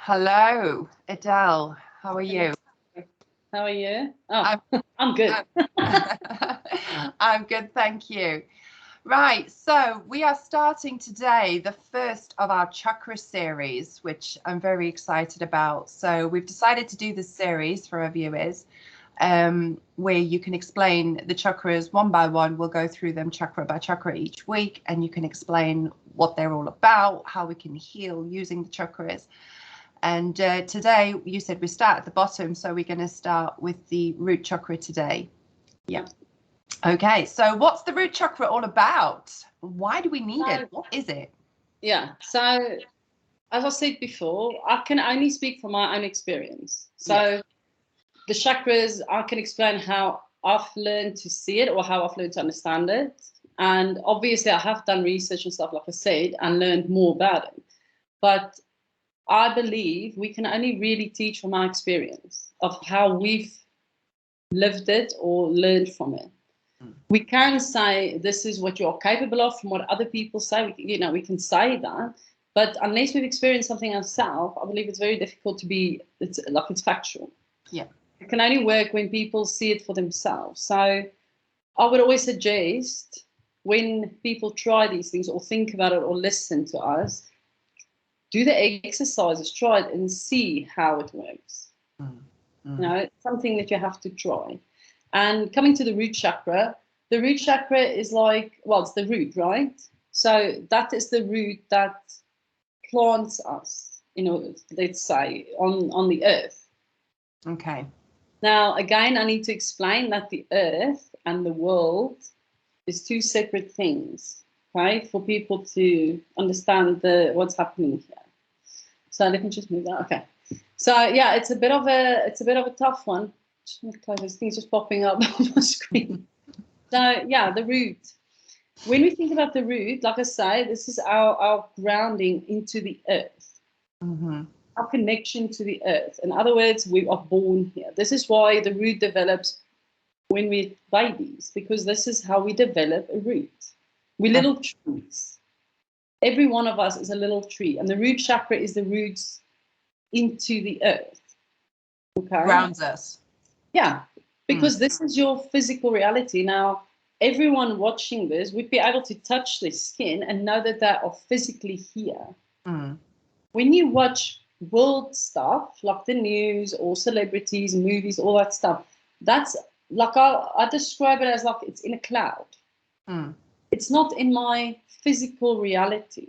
Hello, Adele. How are you? How are you? Oh, I'm, I'm good. I'm good, thank you. Right, so we are starting today the first of our chakra series, which I'm very excited about. So we've decided to do this series for our viewers, where you can explain the chakras one by one. We'll go through them chakra by chakra each week, and you can explain what they're all about, how we can heal using the chakras. And today you said we start at the bottom, so we're going to start with the root chakra today. Yeah. Okay, so what's the root chakra all about? Why do we need it? What is it? Yeah. So, as I said before, I can only speak from my own experience. So, the chakras, I can explain how I've learned to see it or how I've learned to understand it. And obviously, I have done research and stuff, like I said, and learned more about it. But I believe we can only really teach from our experience of how we've lived it or learned from it. We can say this is what you're capable of from what other people say. We can say that, but unless we've experienced something ourselves, I believe it's very difficult to be. It's factual. Yeah, it can only work when people see it for themselves. So I would always suggest when people try these things or think about it or listen to us, do the exercises, try it and see how it works. It's something that you have to try. And coming to the root chakra, the root chakra is like, well, it's the root, right? So that is the root that plants us, let's say, on the earth. okay. Now, again, I need to explain that the earth and the world is two separate things, right? For people to understand what's happening here. So let me just move that. Okay. So yeah, it's a bit of a tough one. This thing's just popping up on my screen. So yeah, the root. When we think about the root, like I say, this is our grounding into the earth, our connection to the earth. In other words, we are born here. This is why the root develops when we're babies, because this is how we develop a root. We're little trees. Every one of us is a little tree, and the root chakra is the roots into the earth. Okay. Grounds us. Yeah, because this is your physical reality. Now, everyone watching this would be able to touch their skin and know that they are physically here. When you watch world stuff, like the news or celebrities, movies, all that stuff, that's like I describe it as like it's in a cloud. It's not in my physical reality.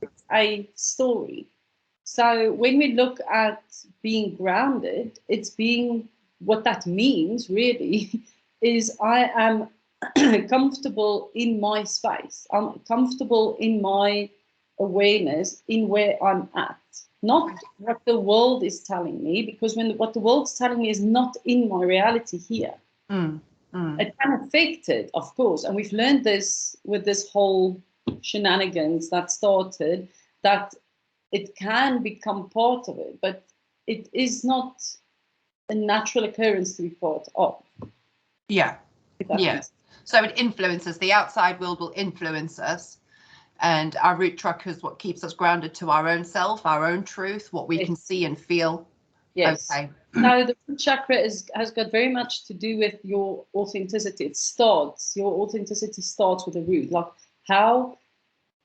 It's a story. So when we look at being grounded, it's being, what that means really is I am comfortable in my space. I'm comfortable in my awareness in where I'm at, not what the world is telling me, because what the world's telling me is not in my reality here. It can affect it, of course, and we've learned this with this whole shenanigans that started, that it can become part of it, but it is not a natural occurrence to be part of. Yeah. Yes. So it influences, the outside world will influence us, and our root chakra is what keeps us grounded to our own self, our own truth, what we can see and feel. Yes. Okay. Now, the root chakra has got very much to do with your authenticity. Your authenticity starts with the root. Like, how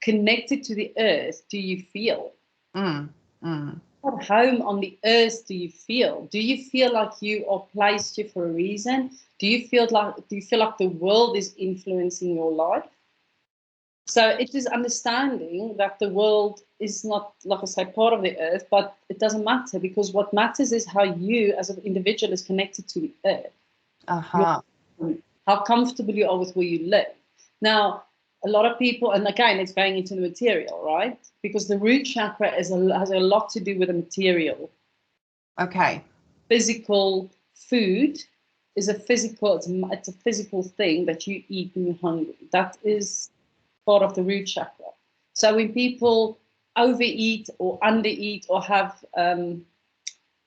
connected to the earth do you feel? What home on the earth do you feel? Do you feel like you are placed here for a reason? Do you feel like the world is influencing your life? So it is understanding that the world is not, like I say, part of the earth, but it doesn't matter, because what matters is how you as an individual is connected to the earth. How comfortable you are with where you live. Now, a lot of people, and again, it's going into the material, right? Because the root chakra has a lot to do with the material. Okay. Physical food is it's a physical thing that you eat when you're hungry. That is part of the root chakra. So when people overeat or undereat or have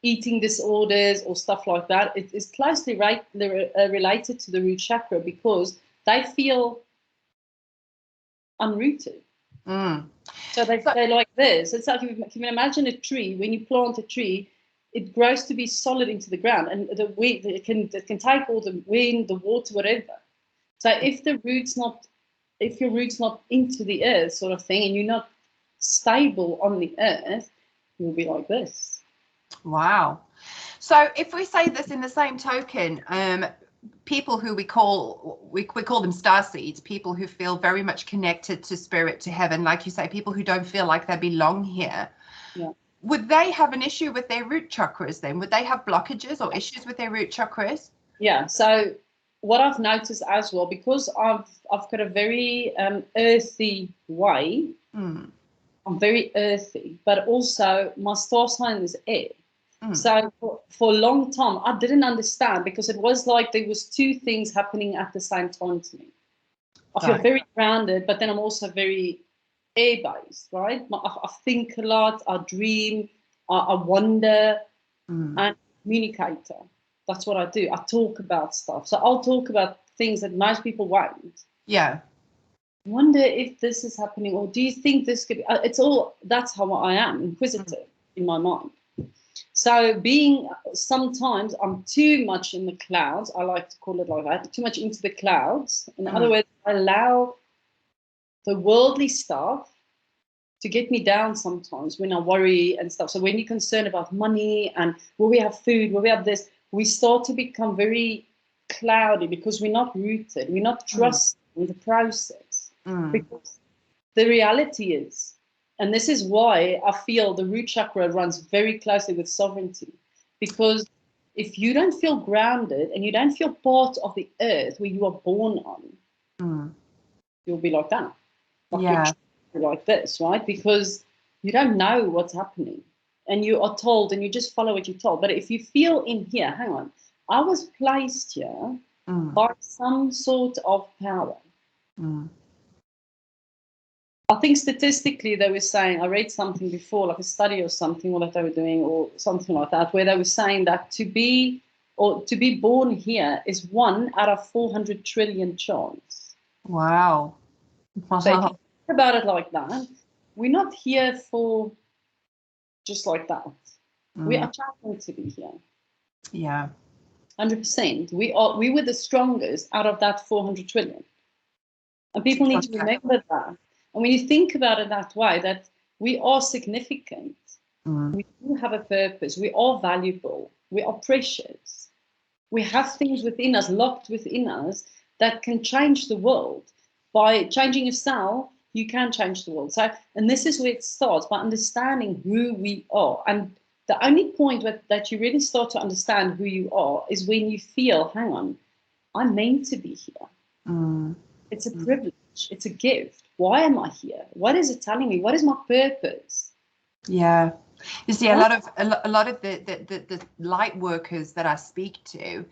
eating disorders or stuff like that, it is closely related to the root chakra, because they feel unrooted. So they're like this. It's like, if you can imagine a tree, when you plant a tree, it grows to be solid into the ground, and the wind, it can take all the wind, the water, whatever. So if your root's not into the earth, sort of thing, and you're not stable on the earth, you'll be like this. Wow. So if we say this in the same token, people who we call them star seeds, people who feel very much connected to spirit, to heaven, like you say, people who don't feel like they belong here. Yeah. Would they have an issue with their root chakras then? Would they have blockages or issues with their root chakras? Yeah. So what I've noticed as well, because I've got a very earthy way. I'm very earthy, but also my star sign is air. So for a long time, I didn't understand, because it was like there was two things happening at the same time to me. I feel very grounded, but then I'm also very air-based, right? I think a lot, I dream, I wonder, and communicator. That's what I do. I talk about stuff. So I'll talk about things that most people won't. Yeah. I wonder if this is happening, or do you think this could be? That's how I am, inquisitive in my mind. So sometimes I'm too much in the clouds. I like to call it like that, too much into the clouds. In other words, I allow the worldly stuff to get me down sometimes when I worry and stuff. So when you're concerned about money and will we have food, will we have this, we start to become very cloudy, because we're not rooted, we're not trusting the process. Because the reality is, and this is why I feel the root chakra runs very closely with sovereignty, because if you don't feel grounded and you don't feel part of the earth where you are born on, you'll be like that. Like this, right? Because you don't know what's happening, and you are told, and you just follow what you're told. But if you feel in here, hang on, I was placed here by some sort of power. I think statistically they were saying, I read something before, like a study or something, or that they were doing, or something like that, where they were saying that to be born here is 1 out of 400 trillion chance. Wow. So if you think about it like that, we're not here for just like that. We are chosen to be here. Yeah. 100%. We were the strongest out of that 400 trillion. And people need to remember that. And when you think about it that way, that we are significant, we do have a purpose, we are valuable, we are precious. We have things within us, locked within us, that can change the world. By changing yourself, you can change the world. So, and this is where it starts, by understanding who we are. And the only point that you really start to understand who you are is when you feel, hang on, I'm meant to be here. It's a privilege. It's a gift. Why am I here? What is it telling me? What is my purpose? Yeah. You see, a lot of the light workers that I speak to,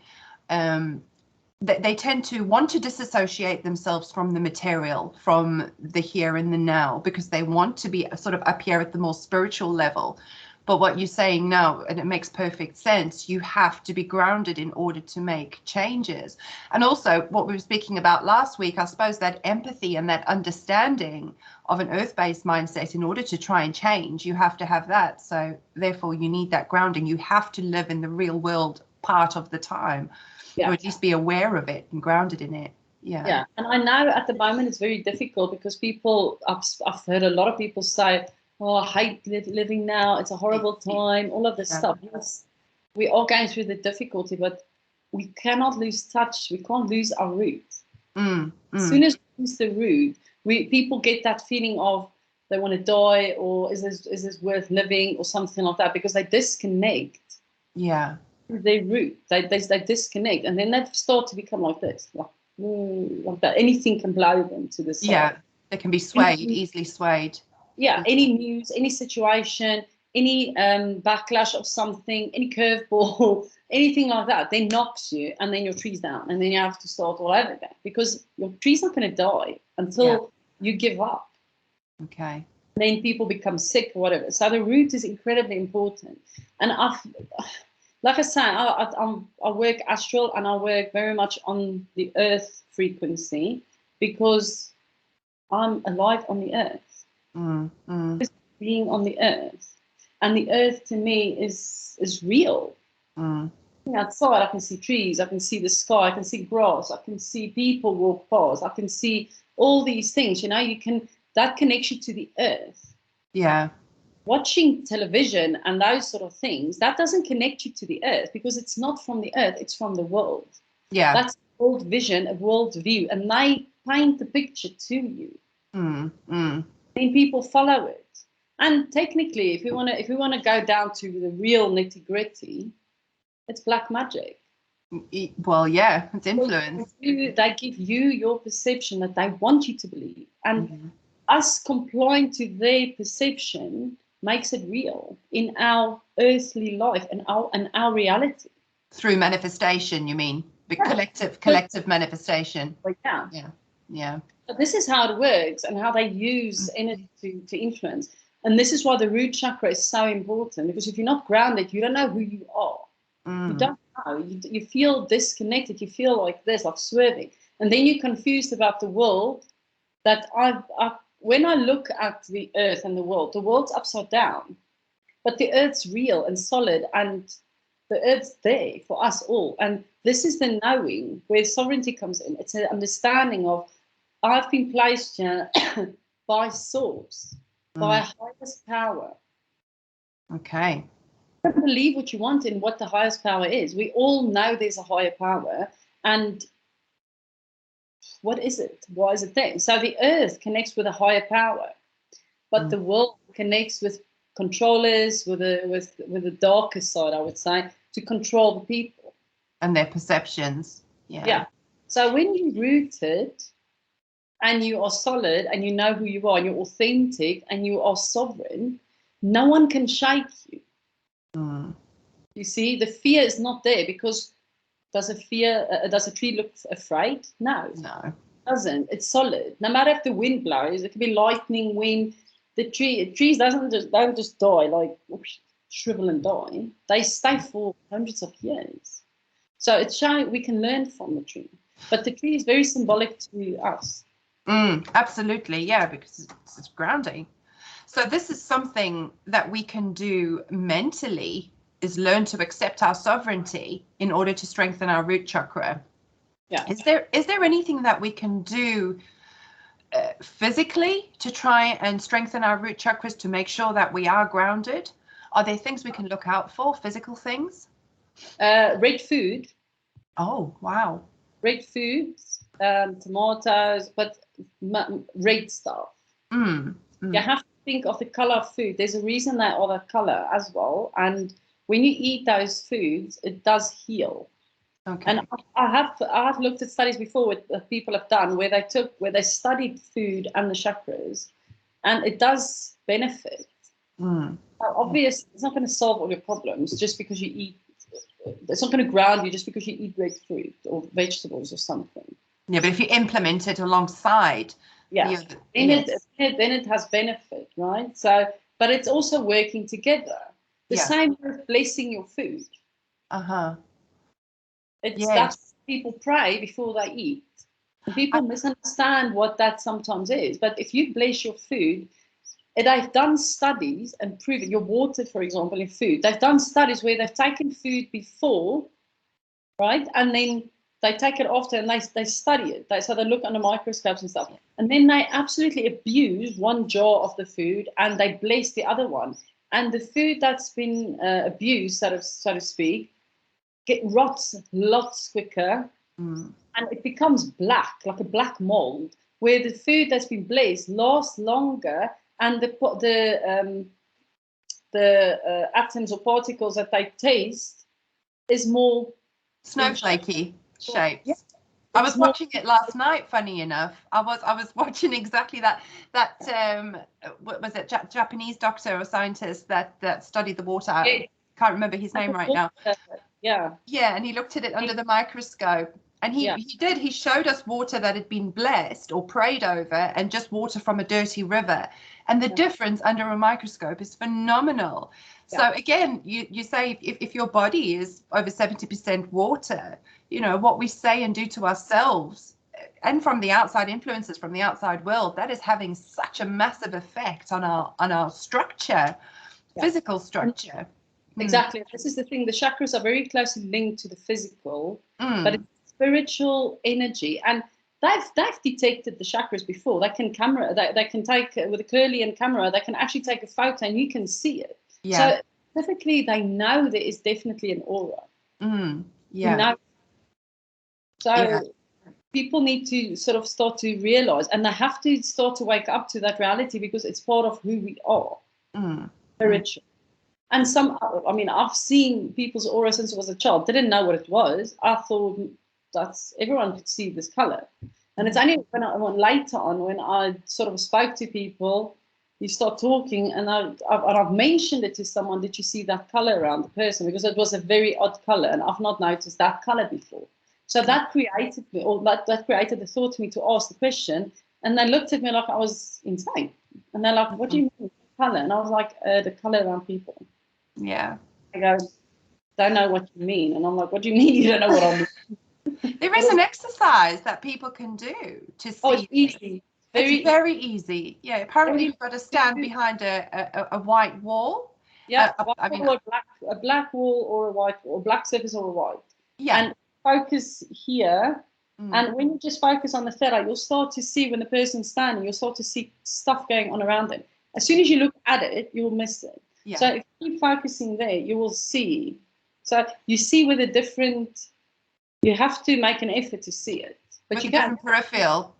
they tend to want to disassociate themselves from the material, from the here and the now, because they want to be sort of up here at the more spiritual level. But what you're saying now, and it makes perfect sense, you have to be grounded in order to make changes. And also what we were speaking about last week, I suppose that empathy and that understanding of an earth-based mindset, in order to try and change, you have to have that. So therefore you need that grounding. You have to live in the real world part of the time, or at least be aware of it and grounded in it. Yeah. And I know at the moment it's very difficult, because I've heard a lot of people say, oh, I hate living now, it's a horrible time, all of this stuff. Yes, we are going through the difficulty, but we cannot lose touch. We can't lose our root. As soon as we lose the root, people get that feeling of they want to die, or is this worth living, or something like that, because they disconnect. Yeah. Their root, they disconnect, and then they start to become like this, like that. Anything can blow them to the side. Yeah, they can be swayed, easily swayed. Yeah, any news, any situation, any backlash of something, any curveball, anything like that, then knocks you, and then your tree's down, and then you have to start all over again, because your tree's not going to die until you give up. Okay. Then people become sick or whatever. So the root is incredibly important. And like I say, I work astral, and I work very much on the earth frequency, because I'm alive on the earth. mm. Being on the earth, and the earth to me is real. Outside, I can see trees, I can see the sky, I can see grass, I can see people walk past, I can see all these things. You know, you can, that connects you to the earth. Yeah. Watching television and those sort of things, that doesn't connect you to the earth, because it's not from the earth, it's from the world. Yeah. That's a world vision, a world view, and they paint the picture to you. Then people follow it. And technically, if we want to go down to the real nitty-gritty, it's black magic. Well, yeah, it's influence. They give you your perception that they want you to believe, and us complying to their perception makes it real in our earthly life and our reality. Through manifestation, you mean? The collective manifestation. Yeah. So this is how it works, and how they use energy to influence. And this is why the root chakra is so important, because if you're not grounded, you don't know who you are. You don't know. You feel disconnected. You feel like this, like swerving. And then you're confused about the world. That when I look at the earth and the world's upside down. But the earth's real and solid, and the earth's there for us all. And this is the knowing where sovereignty comes in. It's an understanding of, I've been placed here by source, by a highest power. Okay. Believe what you want in what the highest power is. We all know there's a higher power, and what is it? Why is it there? So the earth connects with a higher power, but the world connects with controllers, with the darker side, I would say, to control the people and their perceptions. Yeah. So when you're rooted and you are solid and you know who you are and you're authentic and you are sovereign, no one can shake you. You see, the fear is not there, because does a tree look afraid? No, it doesn't. It's solid. No matter if the wind blows, it could be lightning, wind. The trees don't just die, like shrivel and die. They stay for hundreds of years. So it's showing we can learn from the tree, but the tree is very symbolic to us. Absolutely, yeah, because it's grounding. So this is something that we can do mentally, is learn to accept our sovereignty in order to strengthen our root chakra. Yeah. Is there anything that we can do physically to try and strengthen our root chakras to make sure that we are grounded? Are there things we can look out for, physical things? Red food. Oh, wow. Red foods, tomatoes, but red stuff. You have to think of the color of food. There's a reason they are that color as well. And when you eat those foods, it does heal. Okay. And I've looked at studies before that people have done where they studied food and the chakras, and it does benefit. Now, obviously, it's not going to solve all your problems just because you eat. It's not going to ground you just because you eat red fruit or vegetables or something. Yeah, but if you implement it alongside, then it has benefit, right? So, but it's also working together. The same with blessing your food. That's people pray before they eat. And people misunderstand what that sometimes is. But if you bless your food, they've done studies and proven your water, for example, in food. They've done studies where they've taken food before, right, and then they take it after, and they study it. So they look under microscopes and stuff, and then they absolutely abuse one jar of the food and they bless the other one. And the food that's been abused, so to speak, rots lots quicker, and it becomes black, like a black mold. Where the food that's been blessed lasts longer, and the atoms or particles that they taste is more snowflakey shapes. Yeah. I was watching it last night. Funny enough, I was watching exactly that. What was it? Japanese doctor or scientist that studied the water. I can't remember his name right now. Yeah, and he looked at it under the microscope, and he showed us water that had been blessed or prayed over, and just water from a dirty river, and the difference under a microscope is phenomenal. So again, you say if your body is over 70% water, what we say and do to ourselves and from the outside influences from the outside world, that is having such a massive effect on our structure, physical structure. Exactly. This is the thing. The chakras are very closely linked to the physical, but it's spiritual energy. And they've detected the chakras before. They can they can take with a Kirlian camera, they can actually take a photo and you can see it. So typically they know there is definitely an aura. You know? So people need to sort of start to realize, and they have to start to wake up to that reality, because it's part of who we are. Spiritual. And I've seen people's aura since I was a child. Didn't know what it was. I thought everyone could see this color. And it's only later on when I sort of spoke to people, you start talking, and I've mentioned it to someone. Did you see that color around the person? Because it was a very odd color, and I've not noticed that color before. So that created me, or that created the thought to me to ask the question. And they looked at me like I was insane. And they're like, "What do you mean color?" And I was like, "The color around people." Yeah. I go, "Don't know what you mean." And I'm like, "What do you mean you don't know what I mean?" There is an exercise that people can do to see. Oh, it's easy. It's very easy. Yeah. Apparently, you've got to stand behind a white wall. Yeah. A black wall or a white wall, black surface or a white. Yeah. And focus here. And when you just focus on the theta, you'll start to see, when the person's standing, you'll start to see stuff going on around them. As soon as you look at it, you'll miss it. Yeah. So if you keep focusing there, you will see. So you see with a different, you have to make an effort to see it. But with you can't. Peripheral.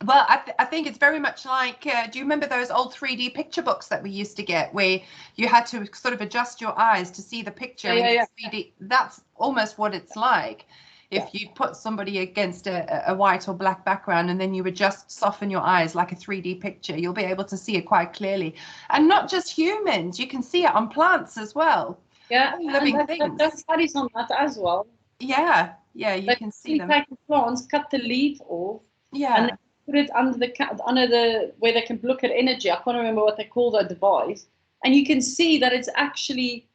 Well, I think it's very much like, do you remember those old 3D picture books that we used to get, where you had to sort of adjust your eyes to see the picture? Yeah. 3D? That's almost what it's like. If you put somebody against a white or black background, and then you would just soften your eyes like a 3D picture, you'll be able to see it quite clearly. And not just humans, you can see it on plants as well. Yeah, living things. There's studies on that as well. Yeah, you can see them. Take the plants, cut the leaf off, and then put it under the where they can look at energy. I can't remember what they call that device, and you can see that it's actually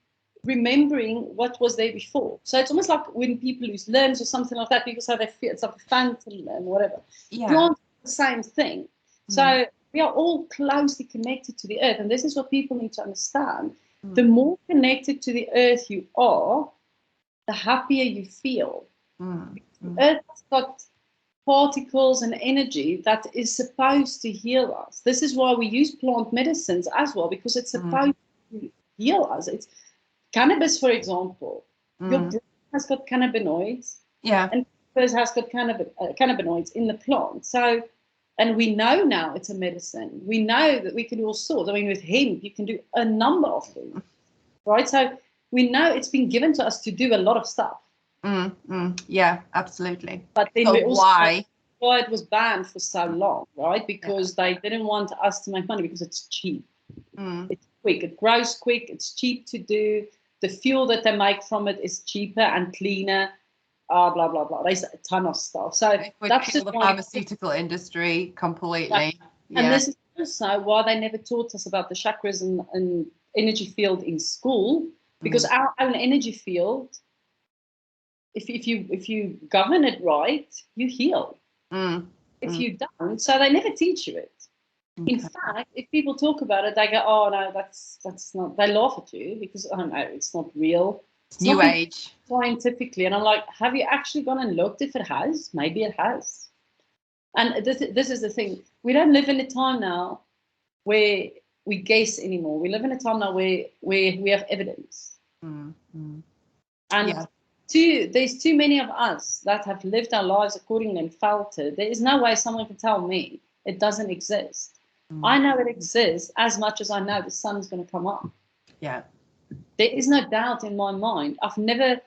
remembering what was there before. So it's almost like when people lose limbs or something like that, people say they feel it's like a phantom limb, whatever. Plants are the same thing. So we are all closely connected to the earth, and this is what people need to understand. The more connected to the earth you are, the happier you feel. The earth has got particles and energy that is supposed to heal us. This is why we use plant medicines as well, because it's supposed to heal us. It's cannabis, for example. Your brain has got cannabinoids, and yours has got cannabinoids in the plant. So, and we know now it's a medicine. We know that we can do all sorts. I mean, with hemp, you can do a number of things, right? So we know it's been given to us to do a lot of stuff. Yeah, absolutely. But then why it was banned for so long, right? Because they didn't want us to make money, because it's cheap. It's quick. It grows quick. It's cheap to do. The fuel that they make from it is cheaper and cleaner. Blah blah blah. There's a ton of stuff. So that's just the pharmaceutical industry completely. And this is also why they never taught us about the chakras and energy field in school, because our own energy field, if you govern it right, you heal. If you don't, so they never teach you it. In fact, if people talk about it, they go, "Oh no, that's not." They laugh at you because, I don't know, it's not real. It's New not age scientifically. And I'm like, have you actually gone and looked if it has? Maybe it has. And this is the thing. We don't live in a time now where we guess anymore. We live in a time now where we have evidence. And there's too many of us that have lived our lives accordingly and felt it. There is no way someone can tell me it doesn't exist. I know it exists as much as I know the sun's going to come up. Yeah. There is no doubt in my mind. I've never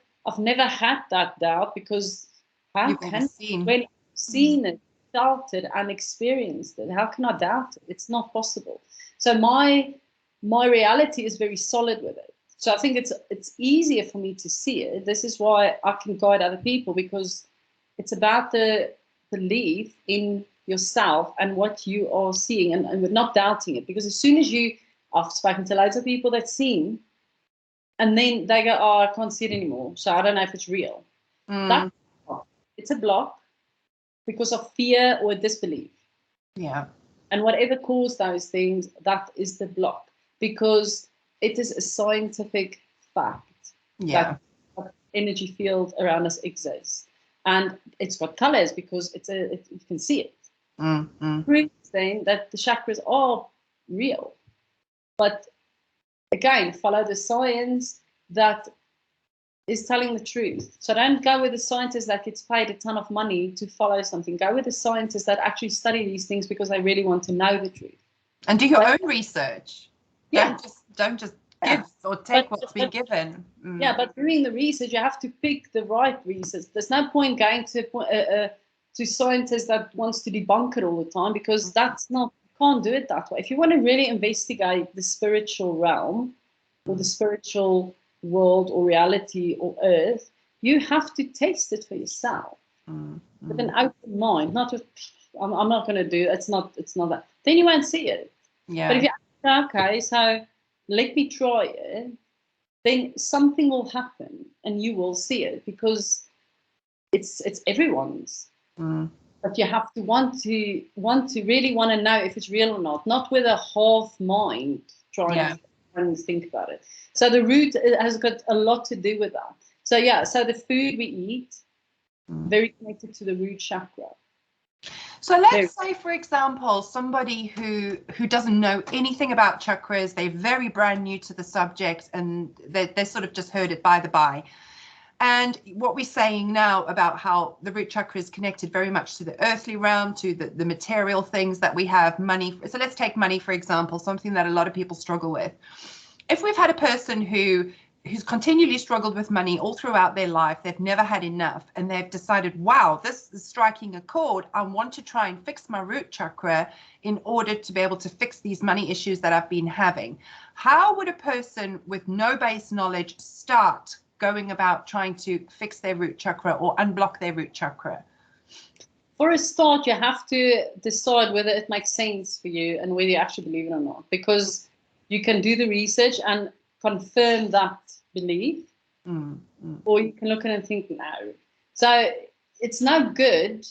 had that doubt, because when you've seen it, felt it, and experienced it, how can I doubt it? It's not possible. So my reality is very solid with it. So I think it's easier for me to see it. This is why I can guide other people, because it's about the belief in yourself and what you are seeing, and we're not doubting it. Because as soon as I've spoken to loads of people that's seen, and then they go, "Oh, I can't see it anymore, so I don't know if it's real." It's a block. because of fear or disbelief. Yeah. And whatever caused those things, that is the block, because it is a scientific fact that energy field around us exists. And it's got colors because you can see it. Proves then that the chakras are real. But again, follow the science that is telling the truth. So don't go with the scientist that gets paid a ton of money to follow something. Go with the scientists that actually study these things because they really want to know the truth. And do your own research. Yeah. Don't just give or take what's been given. Yeah, but doing the research, you have to pick the right research. There's no point going to scientists that wants to debunk it all the time, because that's not, you can't do it that way. If you want to really investigate the spiritual realm or the spiritual world or reality or earth, you have to taste it for yourself with an open mind, not with, I'm not going to do it. It's not that. Then you won't see it. Yeah. But if you okay, so let me try it, then something will happen and you will see it, because it's everyone's. But you have to want to really want to know if it's real or not with a half mind trying to think about it. So the root has got a lot to do with that. So so the food we eat, very connected to the root chakra. So let's say, for example, somebody who doesn't know anything about chakras, they're very brand new to the subject, and they sort of just heard it by the by. And what we're saying now about how the root chakra is connected very much to the earthly realm, to the material things that we have, money. So let's take money, for example, something that a lot of people struggle with. If we've had a person who's continually struggled with money all throughout their life, they've never had enough, and they've decided, wow, this is striking a chord. I want to try and fix my root chakra in order to be able to fix these money issues that I've been having. How would a person with no base knowledge start going about trying to fix their root chakra or unblock their root chakra? For a start, you have to decide whether it makes sense for you and whether you actually believe it or not, because you can do the research and confirm that belief, or you can look at it and think, no. So it's no good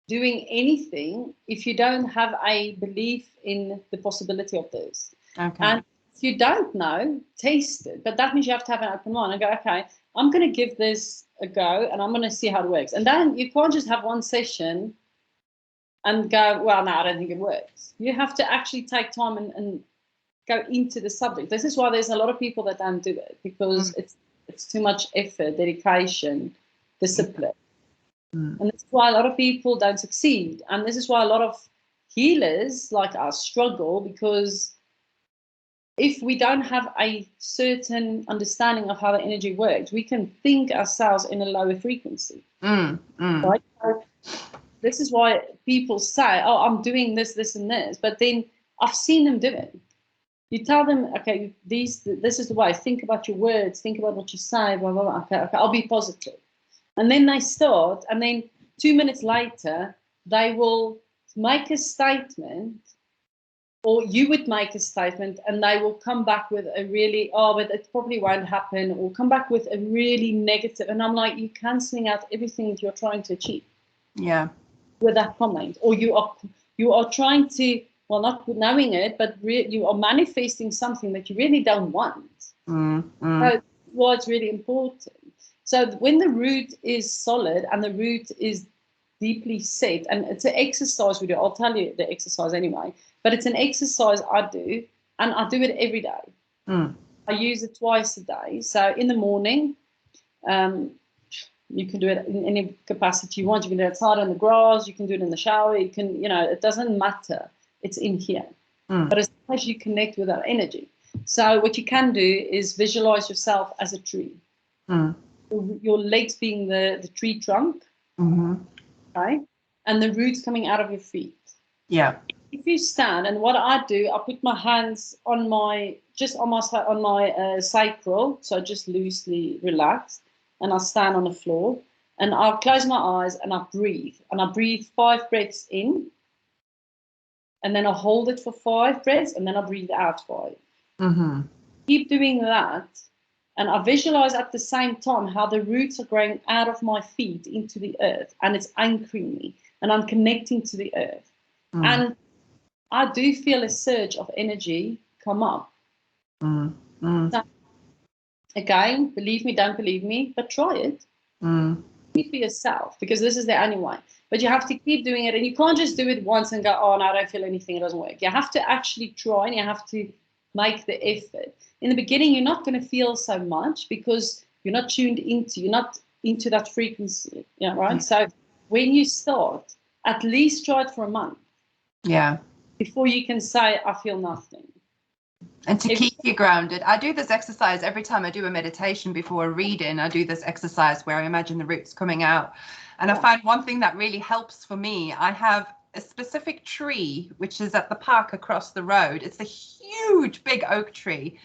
doing anything if you don't have a belief in the possibility of this. Okay. And if you don't know, taste it. But that means you have to have an open mind and go, okay, I'm going to give this a go and I'm going to see how it works. And then you can't just have one session and go, well, no, I don't think it works. You have to actually take time and go into the subject. This is why there's a lot of people that don't do it, because it's too much effort, dedication, discipline. And this is why a lot of people don't succeed. And this is why a lot of healers like us struggle, because if we don't have a certain understanding of how the energy works, we can think ourselves in a lower frequency. Right? So this is why people say, oh, I'm doing this, this, and this. But then I've seen them do it. You tell them, okay, this is the way. Think about your words. Think about what you say. Blah, blah, blah. Okay, I'll be positive. And then they start, and then 2 minutes later, they will make a statement, or you would make a statement, and they will come back with a really, oh, but it probably won't happen, or come back with a really negative. And I'm like, you're cancelling out everything that you're trying to achieve. Yeah. With that comment. Or you are trying to, well, not knowing it, but you are manifesting something that you really don't want. So well, it's really important. So when the root is solid and the root is deeply set, and it's an exercise we do, I'll tell you the exercise anyway, but it's an exercise I do, and I do it every day. I use it twice a day. So in the morning, you can do it in any capacity you want. You can do it outside on the grass, you can do it in the shower, you can, it doesn't matter. It's in here. But as long as you connect with that energy. So what you can do is visualize yourself as a tree. Your legs being the tree trunk, okay, and the roots coming out of your feet. Yeah. If you stand, and what I do, I put my hands on my sacral, so just loosely relaxed, and I stand on the floor, and I'll close my eyes and I breathe, 5 breaths in, and then I hold it for 5 breaths, and then I breathe out 5. Keep doing that. And I visualize at the same time how the roots are growing out of my feet into the earth, and it's anchoring me. and I'm connecting to the earth. And I do feel a surge of energy come up. So, again, believe me, don't believe me, but try it. Be for yourself, because this is the only way. But you have to keep doing it, and you can't just do it once and go, oh, no, I don't feel anything, it doesn't work. You have to actually try, and you have to make the effort. In the beginning, you're not going to feel so much because you're not tuned into, you're not into that frequency, right? So when you start, at least try it for a month. Yeah. Before you can say, I feel nothing. And to keep you grounded, I do this exercise every time I do a meditation before a reading. I do this exercise where I imagine the roots coming out. And I find one thing that really helps for me, I have a specific tree, which is at the park across the road. It's a huge, big oak tree.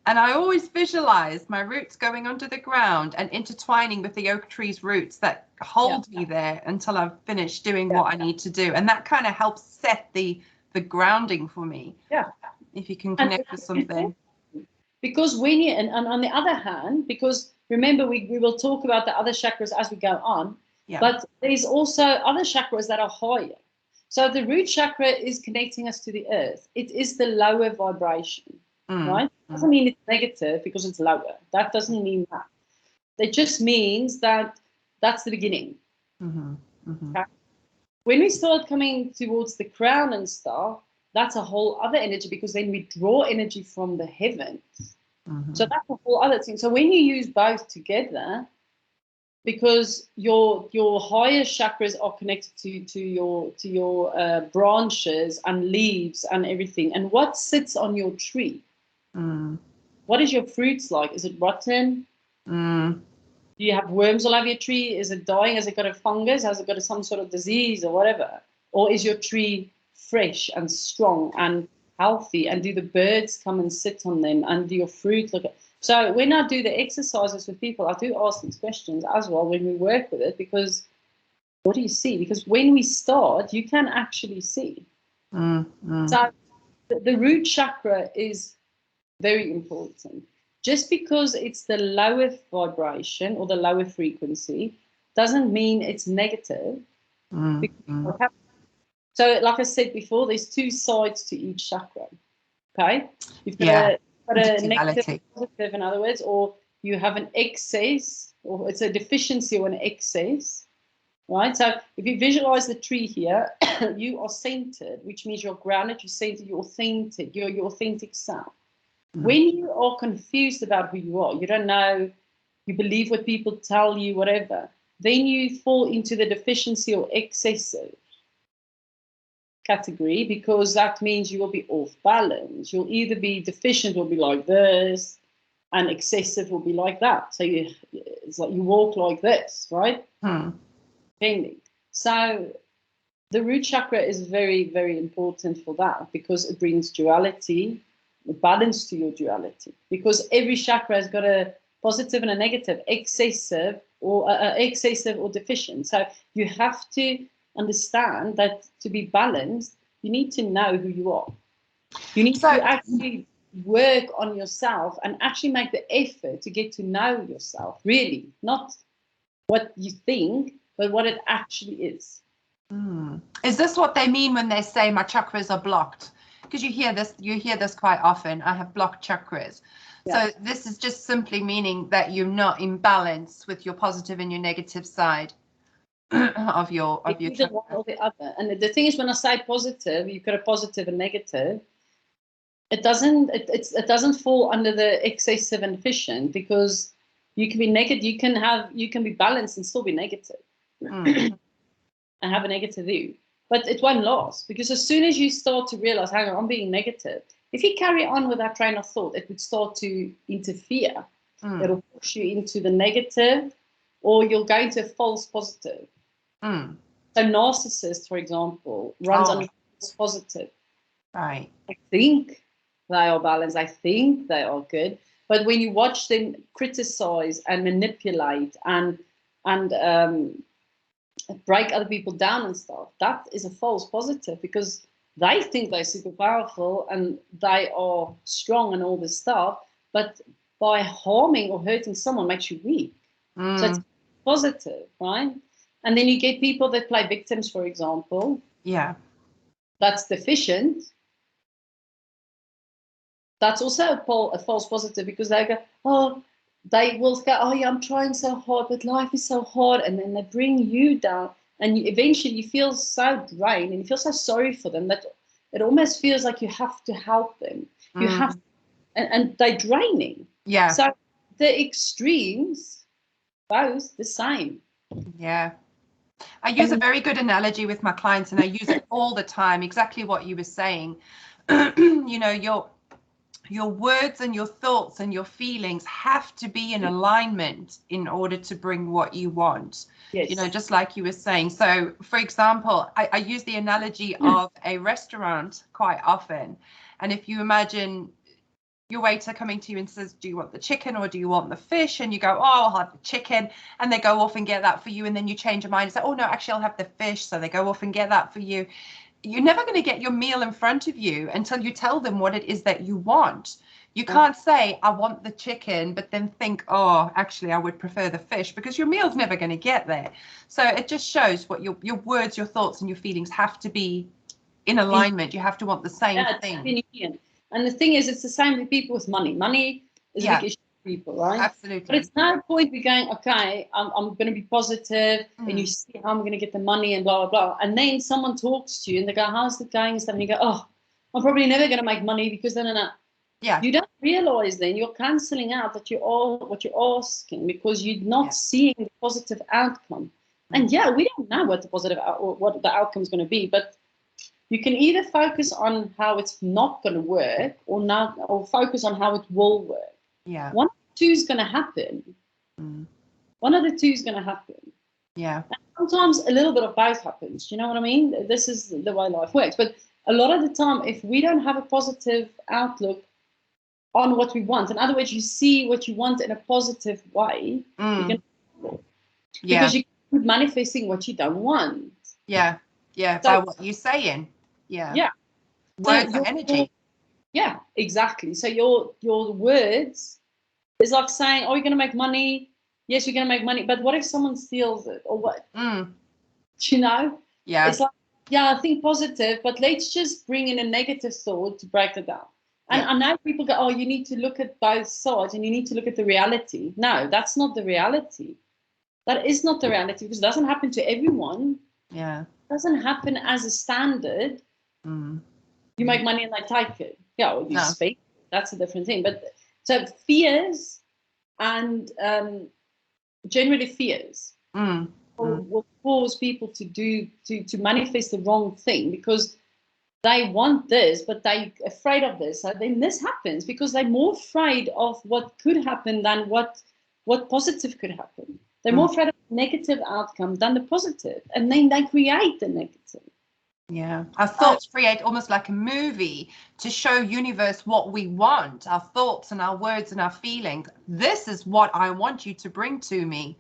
And I always visualize my roots going under the ground and intertwining with the oak tree's roots that hold me there until I've finished doing what I need to do. And that kind of helps set the grounding for me. Yeah. If you can connect with something. Because when you, and on the other hand, because remember, we will talk about the other chakras as we go on, but there's also other chakras that are higher. So the root chakra is connecting us to the earth. It is the lower vibration, right? Doesn't mean it's negative because it's lower. That doesn't mean that. It just means that that's the beginning. Okay? When we start coming towards the crown and stuff, that's a whole other energy, because then we draw energy from the heavens. So that's a whole other thing. So when you use both together, because your higher chakras are connected to your branches and leaves and everything, and what sits on your tree? What is your fruits like? Is it rotten? Do you have worms all over your tree? Is it dying? Has it got a fungus? Has it got some sort of disease or whatever? Or is your tree fresh and strong and healthy, and do the birds come and sit on them, and do your fruit look at? So when I do the exercises with people, I do ask these questions as well when we work with it, because what do you see? Because when we start, you can actually see. So the root chakra is very important. Just because it's the lower vibration or the lower frequency doesn't mean it's negative. So like I said before, there's two sides to each chakra, okay? You've got a negative, positive, in other words, or you have an excess, or it's a deficiency or an excess, right? So if you visualize the tree here, you are centered, which means you're grounded, you're centered, you're authentic, you're your authentic self. When you are confused about who you are, you don't know, you believe what people tell you, whatever, then you fall into the deficiency or excessive category, because that means you will be off balance. You'll either be deficient, will be like this, and excessive will be like that. So it's like you walk like this, right? Depending. So the root chakra is very, very important for that, because it brings duality, a balance to your duality. Because every chakra has got a positive and a negative, excessive or deficient. So you have to understand that to be balanced, you need to know who you are. You need to actually work on yourself and actually make the effort to get to know yourself, really, not what you think, but what it actually is. Is this what they mean when they say my chakras are blocked? Because you hear this quite often. I have blocked chakras. So this is just simply meaning that you're not in balance with your positive and your negative side of your either one or the other. And the thing is, when I say positive, you've got a positive and negative. It doesn't fall under the excessive and deficient, because you can be negative, you can be balanced and still be negative and have a negative view. But it won't last, because as soon as you start to realize, hang on, I'm being negative, if you carry on with that train of thought, it would start to interfere. It'll push you into the negative, or you'll go into a false positive. So narcissists, for example, runs on false positive. Right. I think they are balanced. I think they are good. But when you watch them criticize and manipulate and break other people down and stuff, that is a false positive, because they think they're super powerful and they are strong and all this stuff. But by harming or hurting someone makes you weak. So it's positive, right? And then you get people that play victims, for example. Yeah. That's deficient. That's also a false positive, because they go, oh, they will go, oh yeah, I'm trying so hard, but life is so hard. And then they bring you down, and eventually you feel so drained and you feel so sorry for them that it almost feels like you have to help them. You have, and they're draining. Yeah. So the extremes, both the same. Yeah. I use a very good analogy with my clients, and I use it all the time, exactly what you were saying. You know, your words and your thoughts and your feelings have to be in alignment in order to bring what you want. Yes. You know, just like you were saying. So, for example, I use the analogy of a restaurant quite often. And if you imagine your waiter coming to you and says, do you want the chicken or do you want the fish? And you go, oh, I'll have the chicken. And they go off and get that for you. And then you change your mind and say, oh, no, actually, I'll have the fish. So they go off and get that for you. You're never going to get your meal in front of you until you tell them what it is that you want. You can't say, I want the chicken, but then think, oh, actually, I would prefer the fish, because your meal's never going to get there. So it just shows what your words, your thoughts and your feelings have to be in alignment. You have to want the same thing. And the thing is, it's the same with people with money. Money is a big issue for people, right? Absolutely. But it's no point we going, okay, I'm going to be positive, and you see how I'm going to get the money and blah, blah, blah. And then someone talks to you and they go, how's it going? And you go, oh, I'm probably never going to make money because then, yeah. You don't realize then you're cancelling out that what you're asking, because you're not seeing the positive outcome. And yeah, we don't know what the positive or what the outcome is going to be, but you can either focus on how it's not going to work, or focus on how it will work. Yeah. One of the two is going to happen. One of the two is going to happen. Yeah. And sometimes a little bit of both happens. You know what I mean? This is the way life works. But a lot of the time, if we don't have a positive outlook on what we want, in other words, you see what you want in a positive way, you can, because you keep manifesting what you don't want. Yeah. Yeah. So, by what you're saying. Yeah. Yeah. Words are energy. Yeah, exactly. So your words is like saying, oh, you're going to make money. Yes, you're going to make money. But what if someone steals it, or what? You know? Yeah. It's like, yeah, I think positive, but let's just bring in a negative thought to break it down. And I know people go, oh, you need to look at both sides and you need to look at the reality. No, that's not the reality. That is not the reality, because it doesn't happen to everyone. Yeah. It doesn't happen as a standard. You make money and they take it. Yeah, or you speak. That's a different thing. But so fears and generally fears will cause people to manifest the wrong thing, because they want this, but they're afraid of this. So then this happens because they're more afraid of what could happen than what positive could happen. They're more afraid of the negative outcome than the positive. And then they create the negative. Yeah. Our thoughts create almost like a movie to show universe what we want, our thoughts and our words and our feelings. This is what I want you to bring to me.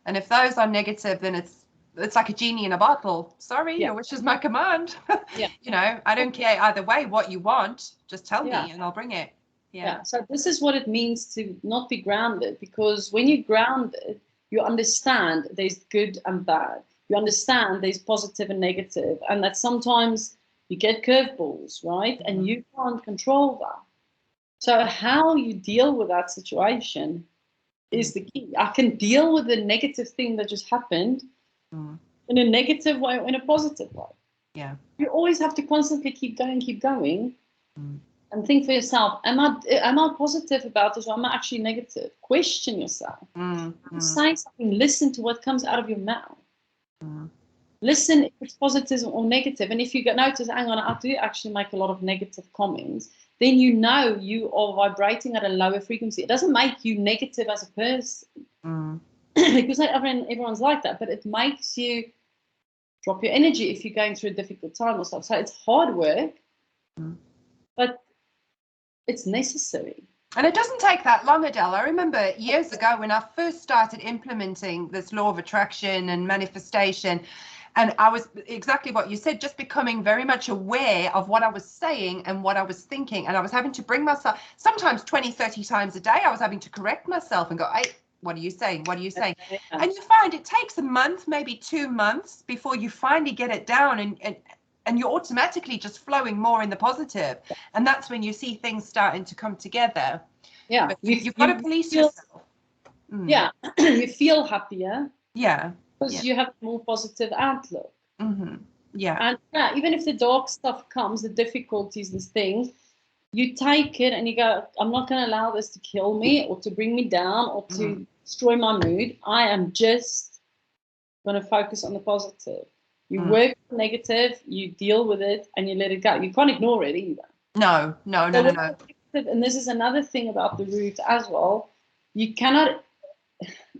And if those are negative, then it's like a genie in a bottle. Sorry, your wish is my command. You know, I don't care either way what you want. Just tell me and I'll bring it. Yeah. So this is what it means to not be grounded, because when you're grounded, you understand there's good and bad. You understand there's positive and negative, and that sometimes you get curveballs, right? And you can't control that. So how you deal with that situation is the key. I can deal with the negative thing that just happened in a negative way or in a positive way. Yeah. You always have to constantly keep going, and think for yourself, am I positive about this, or am I actually negative? Question yourself. Say something, listen to what comes out of your mouth. Listen if it's positive or negative. And if you notice, hang on, I do actually make a lot of negative comments, then you know you are vibrating at a lower frequency. It doesn't make you negative as a person, because not everyone's like that, but it makes you drop your energy if you're going through a difficult time or stuff. So it's hard work, but it's necessary. And it doesn't take that long, Adele. I remember years ago when I first started implementing this law of attraction and manifestation, and I was exactly what you said, just becoming very much aware of what I was saying and what I was thinking. And I was having to bring myself, sometimes 20, 30 times a day, I was having to correct myself and go, hey, what are you saying? What are you saying? Yeah. And you find it takes a month, maybe 2 months before you finally get it down, and you're automatically just flowing more in the positive. And that's when you see things starting to come together. Yeah. But you've got to police yourself. Yeah. You feel happier. Yeah. Because you have a more positive outlook. Yeah. And yeah, even if the dark stuff comes, the difficulties, the things, you take it and you go, I'm not going to allow this to kill me or to bring me down or to destroy my mood. I am just going to focus on the positive. You work on negative, you deal with it, and you let it go. You can't ignore it either. No. And this is another thing about the root as well. You cannot,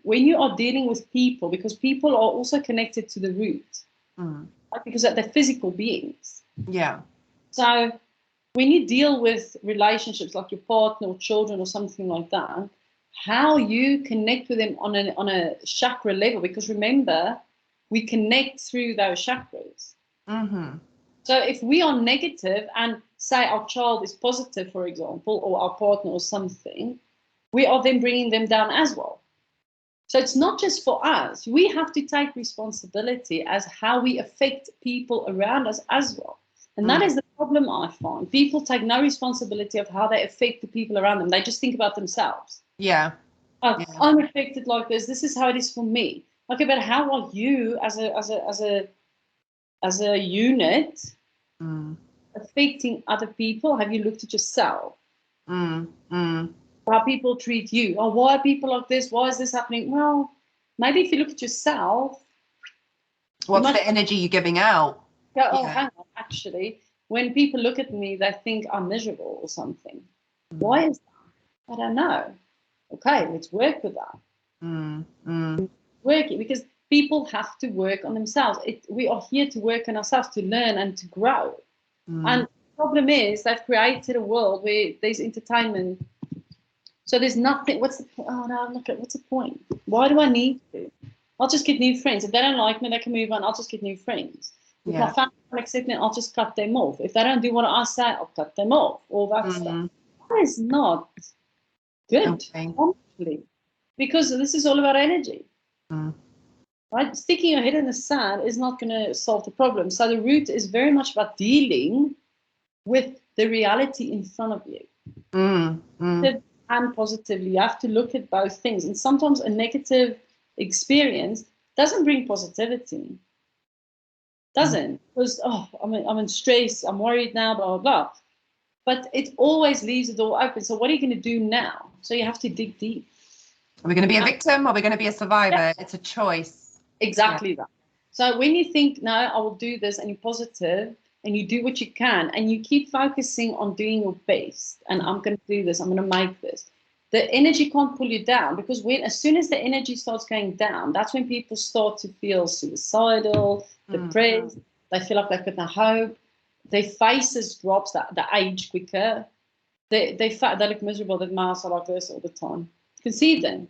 when you are dealing with people, because people are also connected to the root, because they're physical beings. Yeah. So when you deal with relationships like your partner or children or something like that, how you connect with them on a chakra level, because remember, we connect through those chakras. So if we are negative and say our child is positive, for example, or our partner or something, we are then bringing them down as well. So it's not just for us. We have to take responsibility as how we affect people around us as well. And that is the problem I find. People take no responsibility of how they affect the people around them. They just think about themselves. Yeah. I'm affected like this. This is how it is for me. Okay, but how are you as a unit affecting other people? Have you looked at yourself? How people treat you? Or why are people like this? Why is this happening? Well, maybe if you look at yourself, what's the energy you're giving out? Go, oh, hang on. Actually, when people look at me, they think I'm miserable or something. Why is that? I don't know. Okay, let's work with that. Working, because people have to work on themselves. We are here to work on ourselves, to learn and to grow. And the problem is they've created a world where there's entertainment. So there's nothing. What's the point? Oh no, look at what's the point? Why do I need to? I'll just get new friends. If they don't like me, they can move on. I'll just get new friends. If my family don't accept me, I'll just cut them off. If they don't do what I say, I'll cut them off. All that stuff. That is not good, honestly, because this is all about energy. Right? Sticking your head in the sand is not going to solve the problem. So the root is very much about dealing with the reality in front of you. And positively, you have to look at both things. And sometimes a negative experience doesn't bring positivity. Doesn't. Because, I'm in stress, I'm worried now, blah, blah, blah. But it always leaves the door open. So what are you going to do now? So you have to dig deep. Are we going to be a victim or are we going to be a survivor? Yeah. It's a choice. Exactly that. So when you think, no, I will do this, and you're positive, and you do what you can, and you keep focusing on doing your best, and I'm going to do this, I'm going to make this, the energy can't pull you down, because as soon as the energy starts going down, that's when people start to feel suicidal, depressed, they feel like they've got no hope, their faces drops, they age quicker, they look miserable, their mouths are like this all the time. You can see them.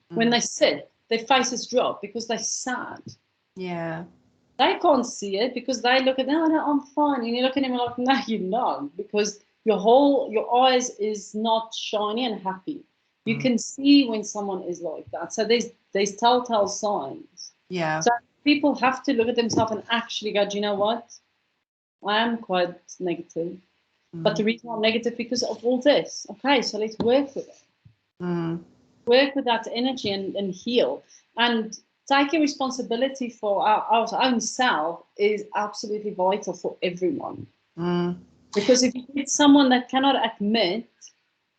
When they sit, their faces drop because they're sad. Yeah. They can't see it because they look at, no, I'm fine. And you look at him like, no, you're not, because your eyes is not shiny and happy. You can see when someone is like that. So there's telltale signs. Yeah. So people have to look at themselves and actually go, do you know what? I am quite negative. But the reason I'm negative because of all this. Okay, so let's work with it. Work with that energy and heal. And taking responsibility for our own self is absolutely vital for everyone. Because if you get someone that cannot admit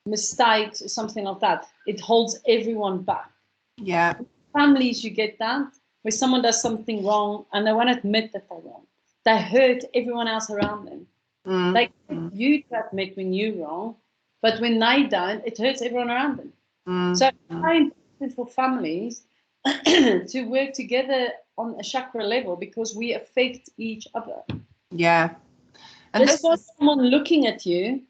mistakes or something like that, it holds everyone back. Yeah. In families, you get that, where someone does something wrong and they won't admit that they're wrong. They hurt everyone else around them. They get you to admit when you're wrong, but when they don't, it hurts everyone around them. So it's very important for families to work together on a chakra level, because we affect each other. Yeah. And just by someone looking at you,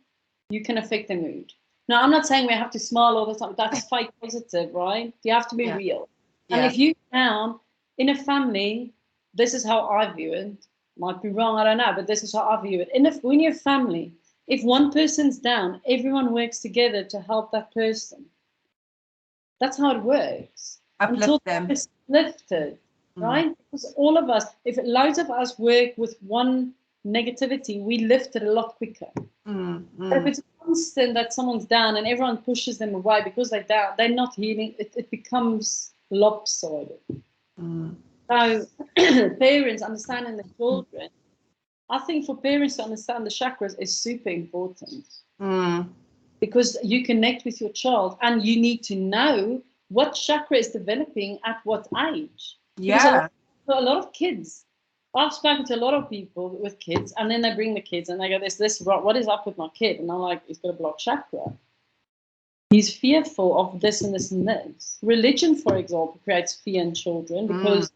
you can affect their mood. Now, I'm not saying we have to smile all the time. That's fake positive, right? You have to be real. And if you're down in a family, this is how I view it. Might be wrong, I don't know, but this is how I view it. When you're family, if one person's down, everyone works together to help that person. That's how it works. Uplift them. It's lifted, right? Because all of us, if loads of us work with one negativity, we lift it a lot quicker. But if it's constant that someone's down and everyone pushes them away because they're down, they're not healing, it becomes lopsided. So parents understanding the children, I think for parents to understand the chakras is super important. Because you connect with your child and you need to know what chakra is developing at what age. Yeah. Because a lot of kids, I've spoken to a lot of people with kids, and then they bring the kids and they go, this, what is up with my kid? And I'm like, he's got a blocked chakra. He's fearful of this and this and this. Religion, for example, creates fear in children because,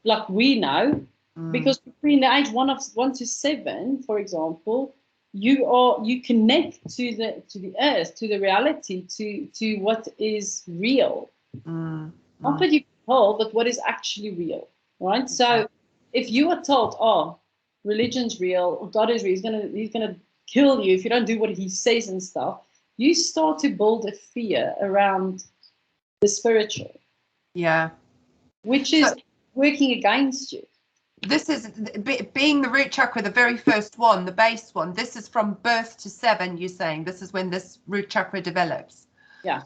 like we know, because between the age 1 to 7, for example, you connect to the earth, to the reality, to what is real. Not what you told, but what is actually real, right? So if you are told, oh, religion's real, or God is real, he's gonna kill you if you don't do what he says and stuff, you start to build a fear around the spiritual. Yeah. Which is working against you. This is being the root chakra, the very first one, the base one. This is from birth to 7, you're saying. This is when this root chakra develops. Yeah.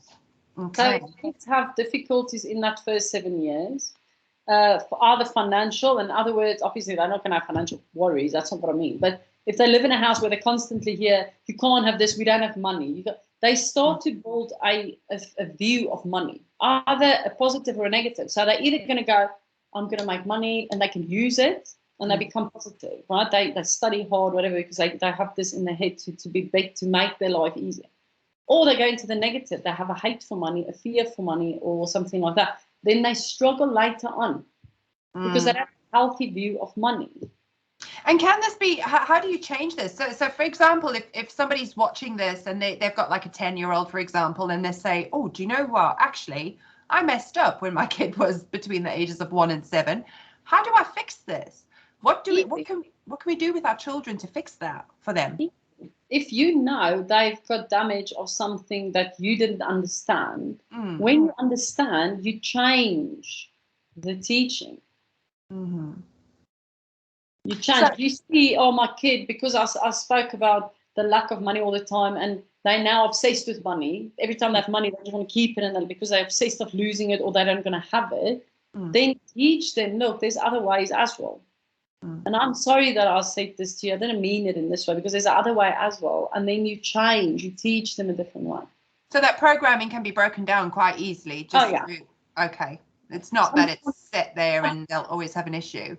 Okay. So kids have difficulties in that first 7 years, for either financial, in other words, obviously they're not going to have financial worries. That's not what I mean. But if they live in a house where they constantly hear, you can't have this, we don't have money, they start to build a view of money, either a positive or a negative. So they're either going to go, I'm going to make money, and they can use it, and they become positive, right? They study hard, whatever, because they have this in their head to be big, to make their life easier. Or they go into the negative. They have a hate for money, a fear for money, or something like that. Then they struggle later on because they have a healthy view of money. And can this be, how do you change this? So for example, if somebody's watching this and they've got like a 10-year-old, for example, and they say, oh, do you know what? Actually, I messed up when my kid was between the ages of 1 and 7. How do I fix this? What can we do with our children to fix that for them? If you know they've got damage of something that you didn't understand, when you understand, you change the teaching. You change. You see, oh, my kid, because I spoke about the lack of money all the time, and they're now obsessed with money. Every time they have money, they just want to keep it, and then because they're obsessed of losing it or they don't going to have it, then teach them, look, there's other ways as well. And I'm sorry that I said this to you. I didn't mean it in this way, because there's another way as well. And then you change, you teach them a different way. So that programming can be broken down quite easily. Okay. It's not that it's set there and they'll always have an issue.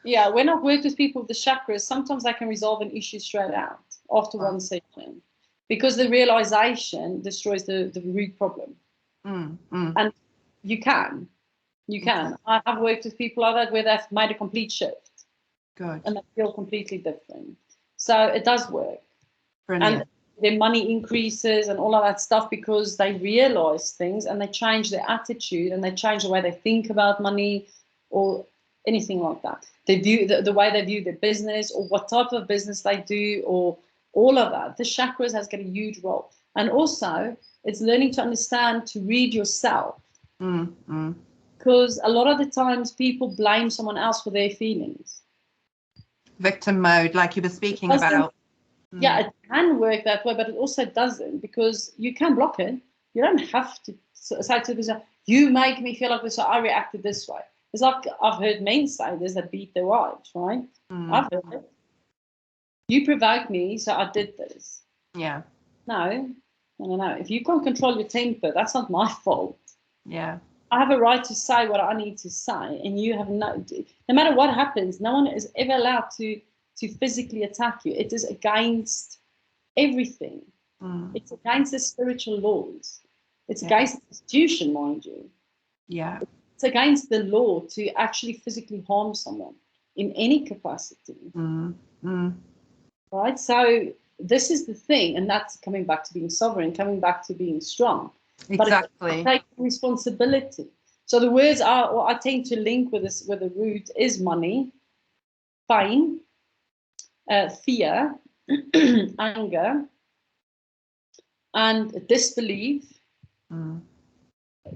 Yeah, when I've worked with people with the chakras, sometimes I can resolve an issue straight out after one session, because the realization destroys the root problem. And you can. Okay. I have worked with people like that where they've made a complete shift. Good. And they feel completely different. So it does work. Brilliant. And their money increases and all of that stuff because they realize things and they change their attitude and they change the way they think about money or anything like that. They view the way they view their business or what type of business they do or all of that. The chakras has got a huge role. And also it's learning to understand, to read yourself. Because a lot of the times people blame someone else for their feelings. Victim mode, like you were speaking about. Yeah, it can work that way, but it also doesn't, because you can block it. You don't have to say to the person, you make me feel like this, so I reacted this way. It's like I've heard men say this that beat their wives, right? I've heard it. You provoked me, so I did this. Yeah. No. If you can't control your temper, that's not my fault. Yeah. I have a right to say what I need to say, and you have no matter what happens, no one is ever allowed to physically attack you. It is against everything. It's against the spiritual laws. It's against the Constitution, mind you. Yeah. It's against the law to actually physically harm someone in any capacity. Right? So this is the thing, and that's coming back to being sovereign, coming back to being strong. Exactly. But take responsibility. So the words I tend to link with this, with the root, is money, pain, fear, anger, and disbelief,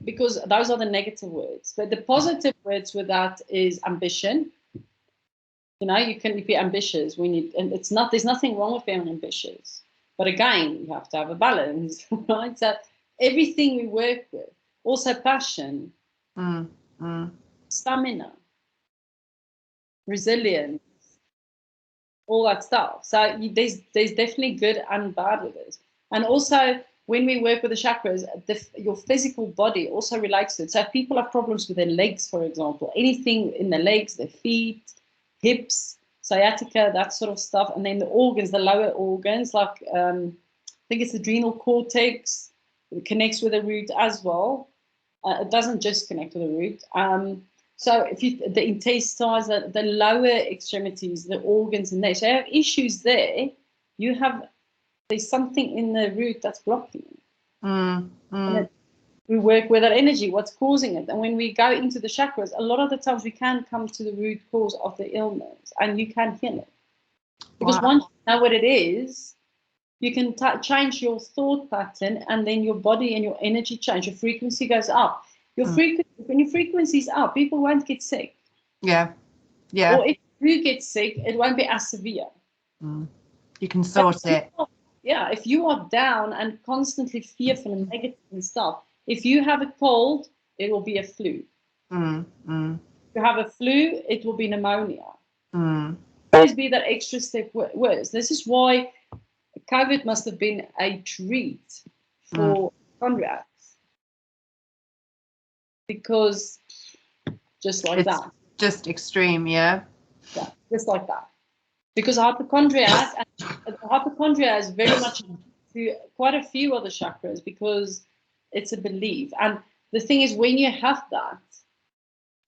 because those are the negative words. But the positive words with that is ambition. You know, you can be ambitious when you, and it's not, there's nothing wrong with being ambitious. But again, you have to have a balance, right? So everything we work with, also passion, stamina, resilience, all that stuff. So there's definitely good and bad with it. And also, when we work with the chakras, your physical body also relates to it. So if people have problems with their legs, for example, anything in the legs, their feet, hips, sciatica, that sort of stuff, and then the organs, the lower organs, like I think it's the adrenal cortex, it connects with the root as well. It doesn't just connect with the root. So if you, the intestines, the lower extremities, the organs in there, so you have issues there, there's something in the root that's blocking it. And we work with that energy, what's causing it. And when we go into the chakras, a lot of the times we can come to the root cause of the illness and you can heal it. Because once you know what it is, you can change your thought pattern, and then your body and your energy change. Your frequency goes up. When your frequency is up, people won't get sick. Yeah. Or if you get sick, it won't be as severe. You can sort it. If you are down and constantly fearful and negative and stuff, if you have a cold, it will be a flu. If you have a flu, it will be pneumonia. Always be that extra step worse. This is why COVID must have been a treat for hypochondriacs. Because just like that. Just extreme, yeah. Yeah, just like that. Because hypochondria is very much to quite a few other chakras, because it's a belief. And the thing is, when you have that,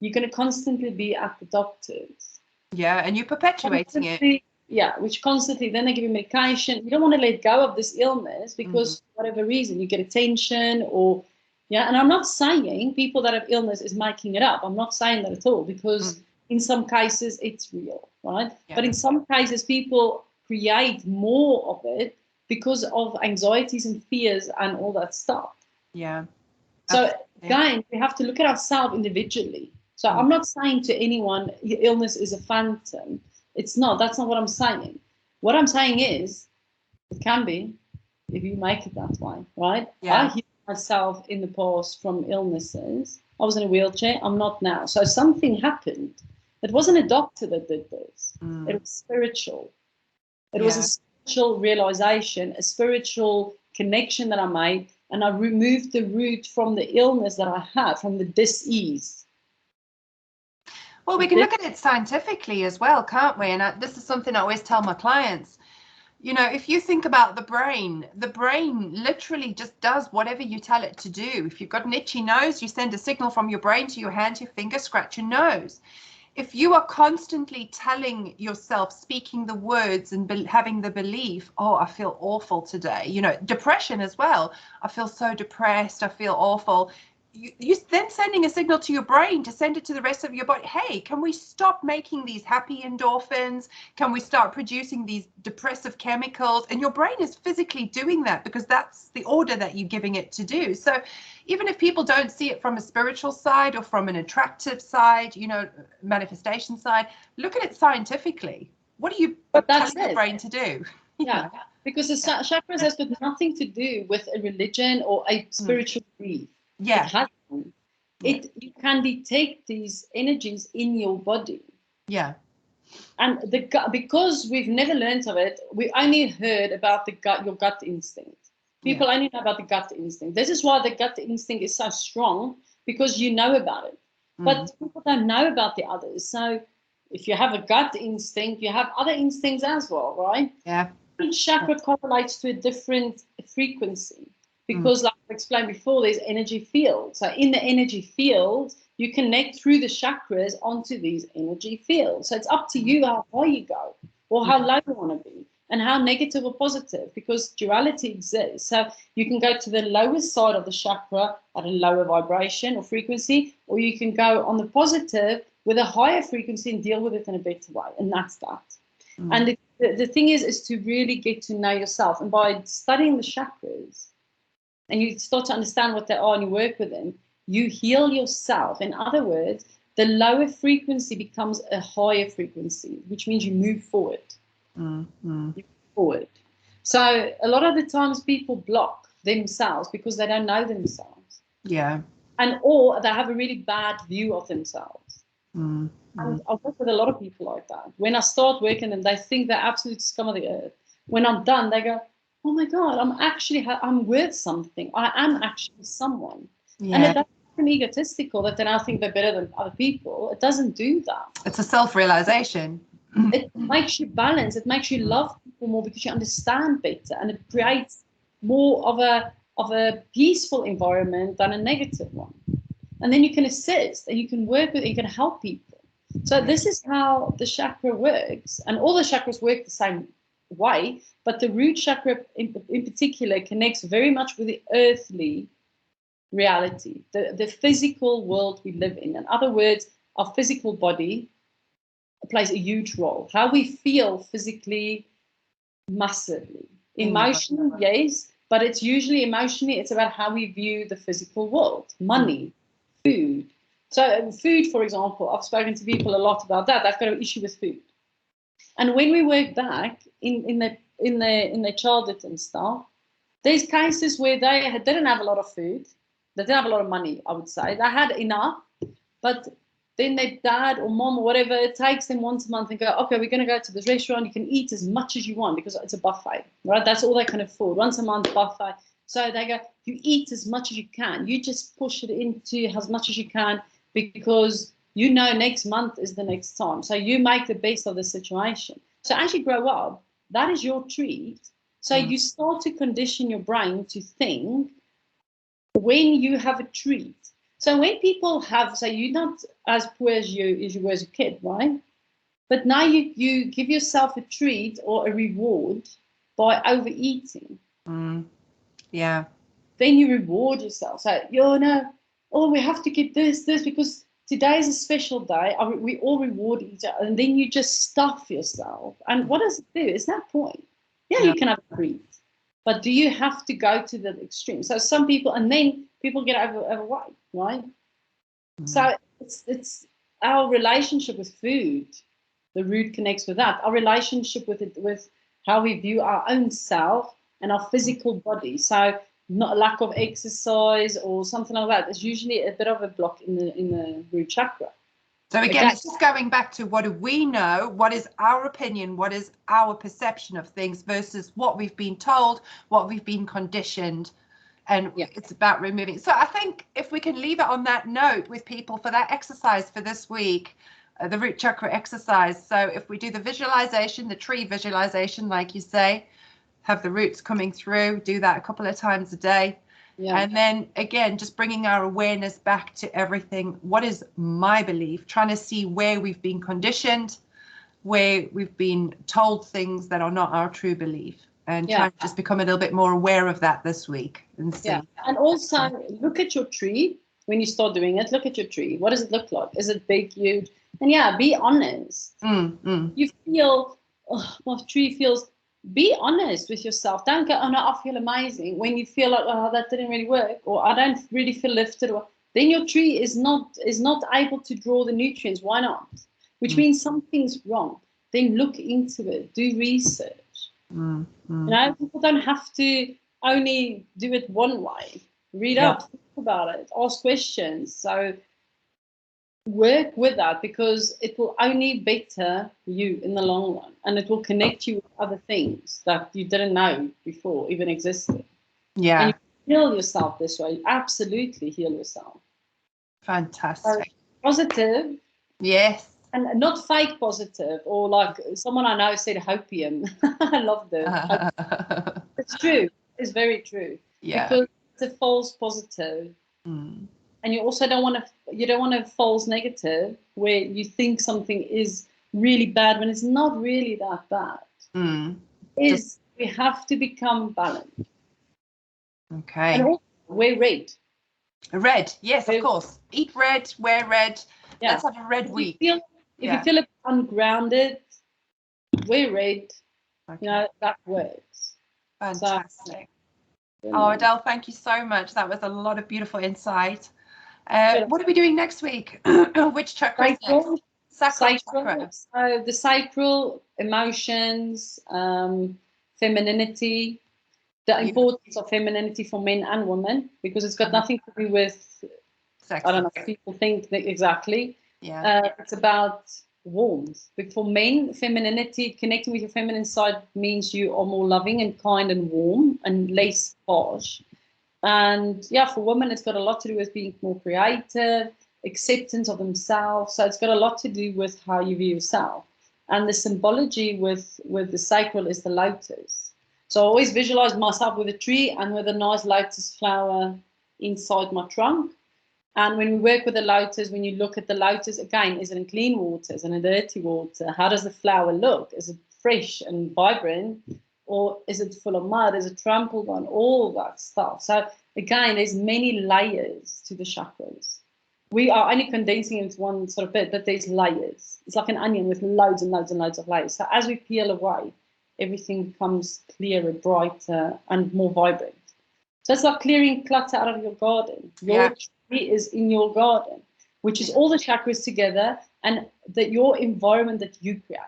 you're going to constantly be at the doctors. Yeah, and you're perpetuating it. Yeah, which constantly, then they give you medication. You don't want to let go of this illness because for whatever reason, you get attention or, and I'm not saying people that have illness is making it up. I'm not saying that at all, because in some cases it's real, right? Yeah. But in some cases, people create more of it because of anxieties and fears and all that stuff. Yeah. So again, we have to look at ourselves individually. So I'm not saying to anyone, illness is a phantom. It's not. That's not what I'm saying. What I'm saying is, it can be if you make it that way, right? Yeah. I healed myself in the past from illnesses. I was in a wheelchair. I'm not now. So something happened. It wasn't a doctor that did this. It was spiritual. It was a spiritual realization, a spiritual connection that I made, and I removed the root from the illness that I had, from the dis-ease. Well, we can look at it scientifically as well, can't we? And this is something I always tell my clients. You know, if you think about the brain literally just does whatever you tell it to do. If you've got an itchy nose, you send a signal from your brain to your hand, to your finger, scratch your nose. If you are constantly telling yourself, speaking the words and having the belief, oh, I feel awful today, you know, depression as well. I feel so depressed. I feel awful. You're then sending a signal to your brain to send it to the rest of your body. Hey, can we stop making these happy endorphins? Can we start producing these depressive chemicals? And your brain is physically doing that because that's the order that you're giving it to do. So even if people don't see it from a spiritual side or from an attractive side, you know, manifestation side, look at it scientifically. What are you telling your brain to do? Yeah, because the chakras has got nothing to do with a religion or a spiritual belief. Yeah. You can detect these energies in your body. Yeah. And the gut, because we've never learned of it, we only heard about your gut instinct. People only know about the gut instinct. This is why the gut instinct is so strong, because you know about it. But people don't know about the others. So if you have a gut instinct, you have other instincts as well, right? Yeah. Each chakra correlates to a different frequency. Because like I explained before, there's energy fields. So in the energy field, you connect through the chakras onto these energy fields. So it's up to you how high you go or how low you want to be and how negative or positive, because duality exists. So you can go to the lowest side of the chakra at a lower vibration or frequency, or you can go on the positive with a higher frequency and deal with it in a better way. And that's that. And the thing is to really get to know yourself. And by studying the chakras, and you start to understand what they are and you work with them, you heal yourself. In other words, the lower frequency becomes a higher frequency, which means you move forward. You move forward. So a lot of the times people block themselves because they don't know themselves. Yeah. And or they have a really bad view of themselves. And I've worked with a lot of people like that. When I start working them, they think they're absolute scum of the earth. When I'm done, they go, oh my God, I'm worth something. I am actually someone. Yeah. And it doesn't become egotistical that they now think they're better than other people. It doesn't do that. It's a self-realization. It makes you balance. It makes you love people more because you understand better, and it creates more of a peaceful environment than a negative one. And then you can assist and you can work with it, you can help people. So this is how the chakra works. And all the chakras work the same way, but the root chakra in particular connects very much with the earthly reality, the physical world we live in. In other words, our physical body plays a huge role. How we feel physically, massively. Emotionally, yes, but it's usually emotionally, it's about how we view the physical world. Money, food. So food, for example, I've spoken to people a lot about that. They've got an issue with food. And when we work back in their childhood and stuff, there's cases where they didn't have a lot of food. They didn't have a lot of money, I would say. They had enough, but then their dad or mom or whatever takes them once a month and go, okay, we're going to go to this restaurant. You can eat as much as you want because it's a buffet, right? That's all they can afford. Once a month buffet. So they go, you eat as much as you can. You just push it into as much as you can because you know next month is the next time. So you make the best of the situation. So as you grow up, that is your treat. So you start to condition your brain to think when you have a treat. So when people have, so you're not as poor as you were as a kid, right? But now you give yourself a treat or a reward by overeating. Yeah. Then you reward yourself. So we have to get this because today is a special day. We all reward each other, and then you just stuff yourself. And what does it do? It's no point. Yeah, you can have a treat, but do you have to go to the extreme? So some people, and then people get overweight, right? So it's our relationship with food. The root connects with that. Our relationship with how we view our own self and our physical body. So not lack of exercise or something like that is usually a bit of a block in the root chakra. So again, it's just going back to what do we know, what is our opinion, what is our perception of things versus what we've been told, what we've been conditioned, and it's about removing. So I think if we can leave it on that note with people for that exercise for this week, the root chakra exercise. So if we do the visualization, the tree visualization, like you say, have the roots coming through, do that a couple of times a day. Yeah. And then again, just bringing our awareness back to everything. What is my belief? Trying to see where we've been conditioned, where we've been told things that are not our true belief, and trying to just become a little bit more aware of that this week and see. Yeah. And also look at your tree when you start doing it. Look at your tree. What does it look like? Is it big, huge? And be honest. You feel, my tree feels. Be honest with yourself. Don't go, oh no, I feel amazing. When you feel like, oh, that didn't really work, or I don't really feel lifted, or then your tree is not able to draw the nutrients. Why not? Which means something's wrong. Then look into it. Do research. You know, people don't have to only do it one way. Read up, think about it, ask questions. So work with that because it will only better you in the long run, and it will connect you with other things that you didn't know before even existed. Yeah. And you heal yourself this way. Absolutely heal yourself. Fantastic. So, positive. Yes. And not fake positive, or like someone I know said hopium. I love that. It's true. It's very true. Yeah. Because it's a false positive. And you also don't want a false negative where you think something is really bad when it's not really that bad. We have to become balanced. Okay. And also wear red. Red, yes, of course. Eat red, wear red. Yeah. Let's have a red week. If you feel ungrounded, wear red. Okay. You know, that works. Fantastic. So, Adele, thank you so much. That was a lot of beautiful insight. What are we doing next week? Which chakra is next? Sacral chakra. So the sacral, emotions, femininity, the importance of femininity for men and women, because it's got nothing to do with sex. I don't know, people think that exactly. Yeah. It's about warmth. But for men, femininity, connecting with your feminine side means you are more loving and kind and warm and less harsh. And yeah, for women, it's got a lot to do with being more creative, acceptance of themselves. So it's got a lot to do with how you view yourself. And the symbology with the sacral is the lotus. So I always visualize myself with a tree and with a nice lotus flower inside my trunk. And when we work with the lotus, when you look at the lotus, again, is it in clean water? Is it in dirty water? How does the flower look? Is it fresh and vibrant? Or is it full of mud? Is it trampled on? All that stuff. So again, there's many layers to the chakras. We are only condensing into one sort of bit, but there's layers. It's like an onion with loads and loads and loads of layers. So as we peel away, everything becomes clearer, brighter, and more vibrant. So it's like clearing clutter out of your garden. Your tree is in your garden, which is all the chakras together, and your environment that you create.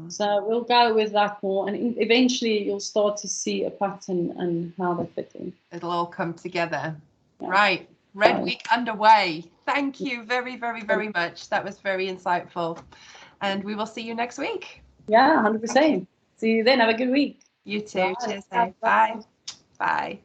So we'll go with that more, and eventually you'll start to see a pattern and how they fit in. It'll all come together. Yeah. Right. Red Week underway. Thank you very, very, very much. That was very insightful. And we will see you next week. Yeah, 100%. See you then. Have a good week. You too. Cheers. Bye. Bye. Bye.